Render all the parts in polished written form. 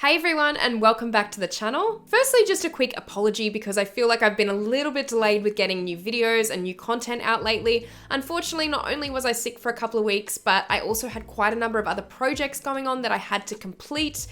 Hey everyone, and welcome back to the channel. Firstly, just a quick apology because I feel like I've been a little bit delayed with getting new videos and new content out lately. Unfortunately, not only was I sick for a couple of weeks, but I also had quite a number of other projects going on that I had to complete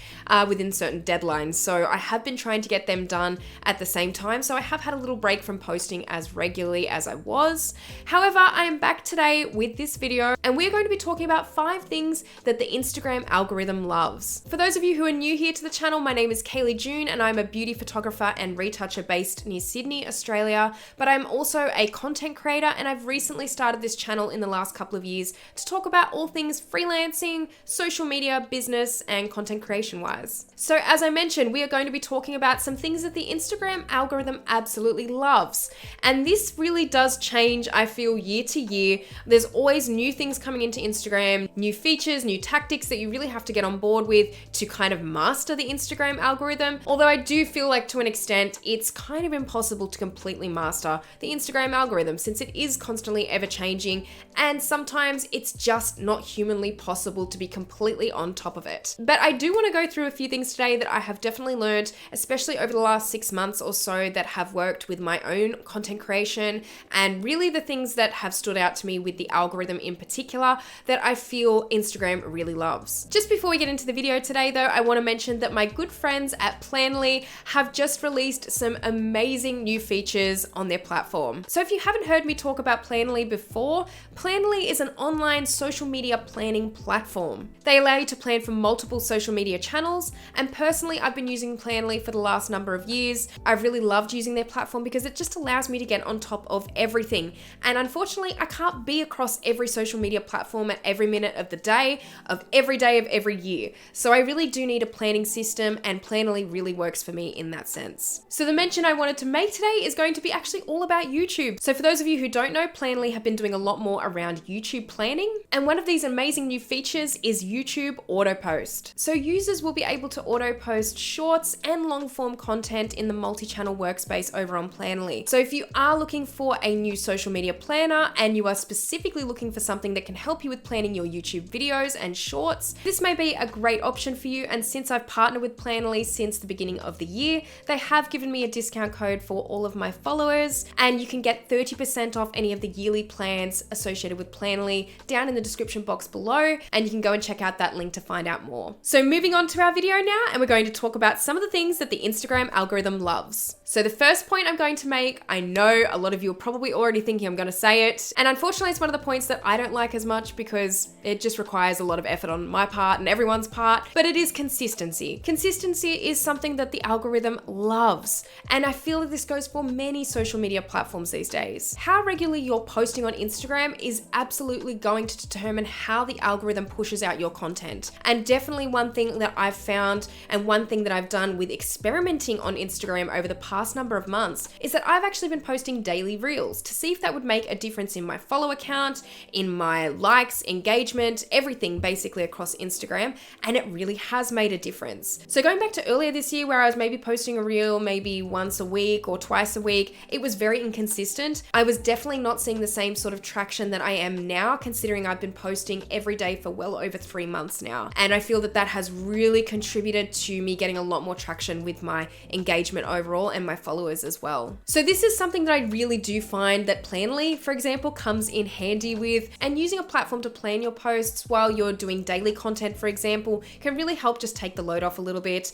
within certain deadlines. So I have been trying to get them done at the same time. So I have had a little break from posting as regularly as I was. However, I am back today with this video and we're going to be talking about 5 things that the Instagram algorithm loves. For those of you who are new here to the channel, my name is Kaylee June and I'm a beauty photographer and retoucher based near Sydney, Australia, but I'm also a content creator and I've recently started this channel in the last couple of years to talk about all things freelancing, social media, business, and content creation wise. So as I mentioned, we are going to be talking about some things that the Instagram algorithm absolutely loves. And this really does change, I feel, year to year. There's always new things coming into Instagram, new features, new tactics that you really have to get on board with to kind of master the Instagram algorithm. Although I do feel like to an extent, it's kind of impossible to completely master the Instagram algorithm since it is constantly ever changing and sometimes it's just not humanly possible to be completely on top of it. But I do want to go through a few things today that I have definitely learned, especially over the last 6 months or so that have worked with my own content creation and really the things that have stood out to me with the algorithm in particular that I feel Instagram really loves. Just before we get into the video today though, I want to mention that my good friends at Planoly have just released some amazing new features on their platform. So if you haven't heard me talk about Planoly before, Planoly is an online social media planning platform. They allow you to plan for multiple social media channels, and personally I've been using Planoly for the last number of years. I've really loved using their platform because it just allows me to get on top of everything. And unfortunately, I can't be across every social media platform at every minute of the day of every year. So I really do need a planning system, and Planoly really works for me in that sense. So the mention I wanted to make today is going to be actually all about YouTube. So for those of you who don't know, Planoly have been doing a lot more around YouTube planning, and one of these amazing new features is YouTube Auto Post. So users will be able to auto post shorts and long form content in the multi-channel workspace over on Planoly. So if you are looking for a new social media planner and you are specifically looking for something that can help you with planning your YouTube videos and shorts, this may be a great option for you. And since I've partnered with Planoly since the beginning of the year, they have given me a discount code for all of my followers, and you can get 30% off any of the yearly plans associated with Planoly down in the description box below, and you can go and check out that link to find out more. So moving on to our video now, and we're going to talk about some of the things that the Instagram algorithm loves. So the first point I'm going to make, I know a lot of you are probably already thinking I'm going to say it, and unfortunately it's one of the points that I don't like as much because it just requires a lot of effort on my part and everyone's part, but it is consistency. Consistency is something that the algorithm loves, and I feel that this goes for many social media platforms these days. How regularly you're posting on Instagram is absolutely going to determine how the algorithm pushes out your content. And definitely one thing that I've found, and one thing that I've done with experimenting on Instagram over the past number of months, is that I've actually been posting daily reels to see if that would make a difference in my follower count, in my likes, engagement, everything basically across Instagram, and it really has made a difference. So going back to earlier this year where I was maybe posting a reel maybe once a week or twice a week, it was very inconsistent. I was definitely not seeing the same sort of traction that I am now, considering I've been posting every day for well over 3 months now. And I feel that that has really contributed to me getting a lot more traction with my engagement overall and my followers as well. So this is something that I really do find that Planoly, for example, comes in handy with, and using a platform to plan your posts while you're doing daily content, for example, can really help just take the load off a little bit.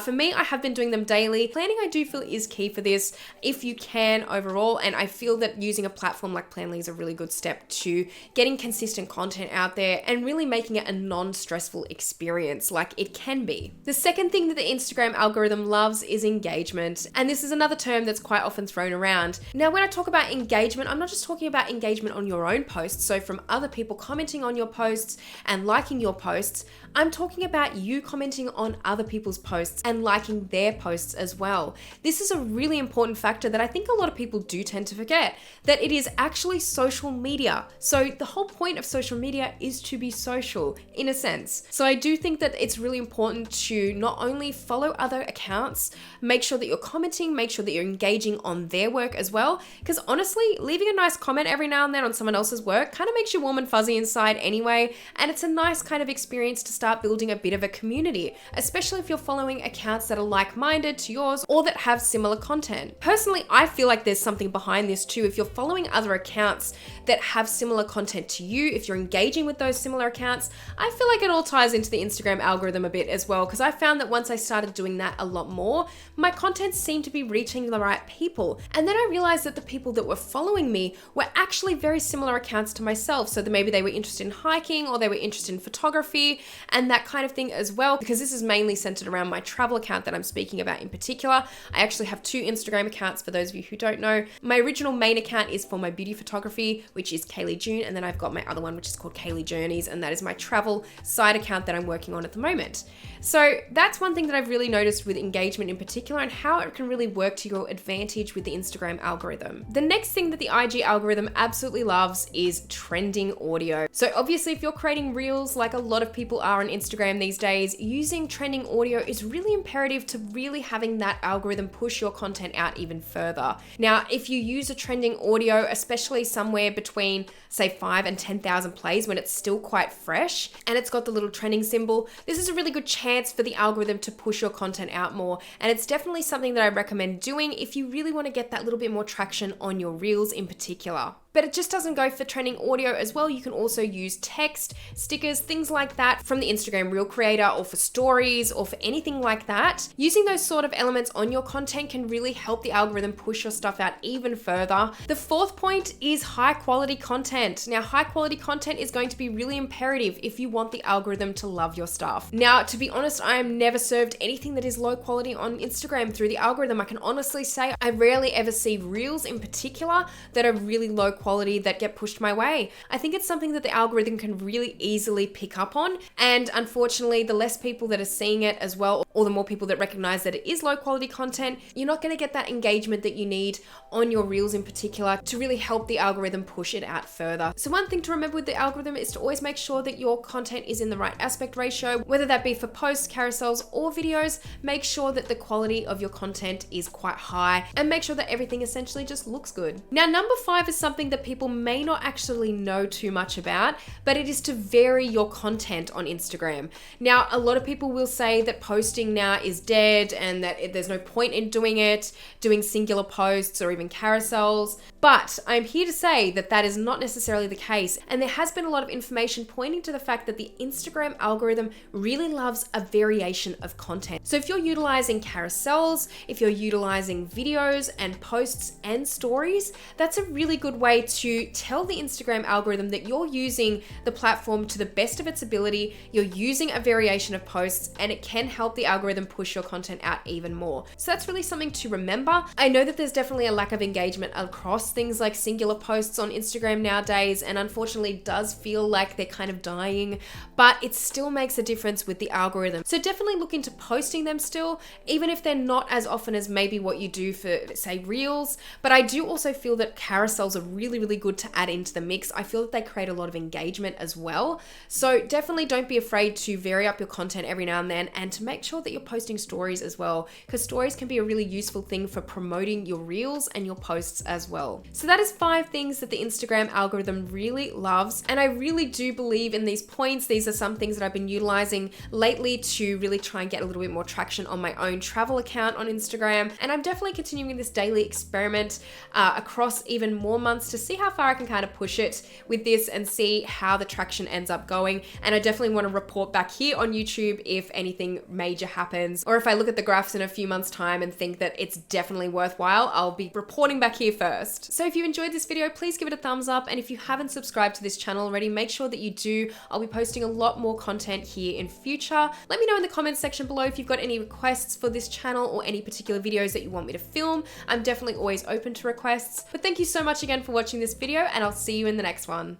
For me, I have been doing them daily. Planning, I do feel, is key for this if you can overall, and I feel that using a platform like Planoly is a really good step to getting consistent content out there and really making it a non-stressful experience like it can be. The second thing that the Instagram algorithm loves is engagement, and this is another term that's quite often thrown around. Now, when I talk about engagement, I'm not just talking about engagement on your own posts, so from other people commenting on your posts and liking your posts. I'm talking about you commenting on other people's posts and liking their posts as well. This is a really important factor that I think a lot of people do tend to forget, that it is actually social media. So the whole point of social media is to be social in a sense. So I do think that it's really important to not only follow other accounts, make sure that you're commenting, make sure that you're engaging on their work as well. Because honestly, leaving a nice comment every now and then on someone else's work kind of makes you warm and fuzzy inside anyway. And it's a nice kind of experience to start building a bit of a community, especially if you're following accounts that are like-minded to yours or that have similar content. Personally, I feel like there's something behind this too. If you're following other accounts that have similar content to you, if you're engaging with those similar accounts, I feel like it all ties into the Instagram algorithm a bit as well, because I found that once I started doing that a lot more, my content seemed to be reaching the right people. And then I realized that the people that were following me were actually very similar accounts to myself. So that maybe they were interested in hiking or they were interested in photography and that kind of thing as well, because this is mainly centered around my travel account that I'm speaking about in particular. I actually have two Instagram accounts for those of you who don't know. My original main account is for my beauty photography, which is Kaylee June, and then I've got my other one, which is called Kaylee Journeys, and that is my travel side account that I'm working on at the moment. So that's one thing that I've really noticed with engagement in particular and how it can really work to your advantage with the Instagram algorithm. The next thing that the IG algorithm absolutely loves is trending audio. So obviously if you're creating reels like a lot of people are on Instagram these days, using trending audio is really imperative to really having that algorithm push your content out even further. Now, if you use a trending audio, especially somewhere between say 5 and 10,000 plays when it's still quite fresh and it's got the little trending symbol, this is a really good chance for the algorithm to push your content out more. And it's definitely something that I recommend doing if you really want to get that little bit more traction on your reels in particular. But it just doesn't go for trending audio as well. You can also use text, stickers, things like that from the Instagram Reel Creator or for stories or for anything like that. Using those sort of elements on your content can really help the algorithm push your stuff out even further. The fourth point is high quality content. Now, high quality content is going to be really imperative if you want the algorithm to love your stuff. Now, to be honest, I am never served anything that is low quality on Instagram through the algorithm. I can honestly say I rarely ever see reels in particular that are really low quality that get pushed my way. I think it's something that the algorithm can really easily pick up on, and unfortunately the less people that are seeing it as well, or the more people that recognize that it is low quality content, you're not going to get that engagement that you need on your reels in particular to really help the algorithm push it out further. So one thing to remember with the algorithm is to always make sure that your content is in the right aspect ratio, whether that be for posts, carousels, or videos. Make sure that the quality of your content is quite high and make sure that everything essentially just looks good. Now, number 5 is something that people may not actually know too much about, but it is to vary your content on Instagram. Now, a lot of people will say that posting now is dead and that there's no point in doing singular posts or even carousels, but I'm here to say that that is not necessarily the case, and there has been a lot of information pointing to the fact that the Instagram algorithm really loves a variation of content. So if you're utilizing carousels, if you're utilizing videos and posts and stories, that's a really good way to tell the Instagram algorithm that you're using the platform to the best of its ability, you're using a variation of posts, and it can help the algorithm push your content out even more. So that's really something to remember. I know that there's definitely a lack of engagement across things like singular posts on Instagram nowadays, and unfortunately it does feel like they're kind of dying, but it still makes a difference with the algorithm. So definitely look into posting them still, even if they're not as often as maybe what you do for, say, reels. But I do also feel that carousels are really, really good to add into the mix. I feel that they create a lot of engagement as well. So definitely don't be afraid to vary up your content every now and then, and to make sure that you're posting stories as well, because stories can be a really useful thing for promoting your reels and your posts as well. So that is 5 things that the Instagram algorithm really loves, and I really do believe in these points. These are some things that I've been utilizing lately to really try and get a little bit more traction on my own travel account on Instagram, and I'm definitely continuing this daily experiment across even more months to see how far I can kind of push it with this and see how the traction ends up going. And I definitely want to report back here on YouTube if anything major happens, or if I look at the graphs in a few months' time and think that it's definitely worthwhile, I'll be reporting back here first. So if you enjoyed this video, please give it a thumbs up, and if you haven't subscribed to this channel already, make sure that you do. I'll be posting a lot more content here in future. Let me know in the comments section below if you've got any requests for this channel or any particular videos that you want me to film. I'm definitely always open to requests. But thank you so much again for watching this video, and I'll see you in the next one.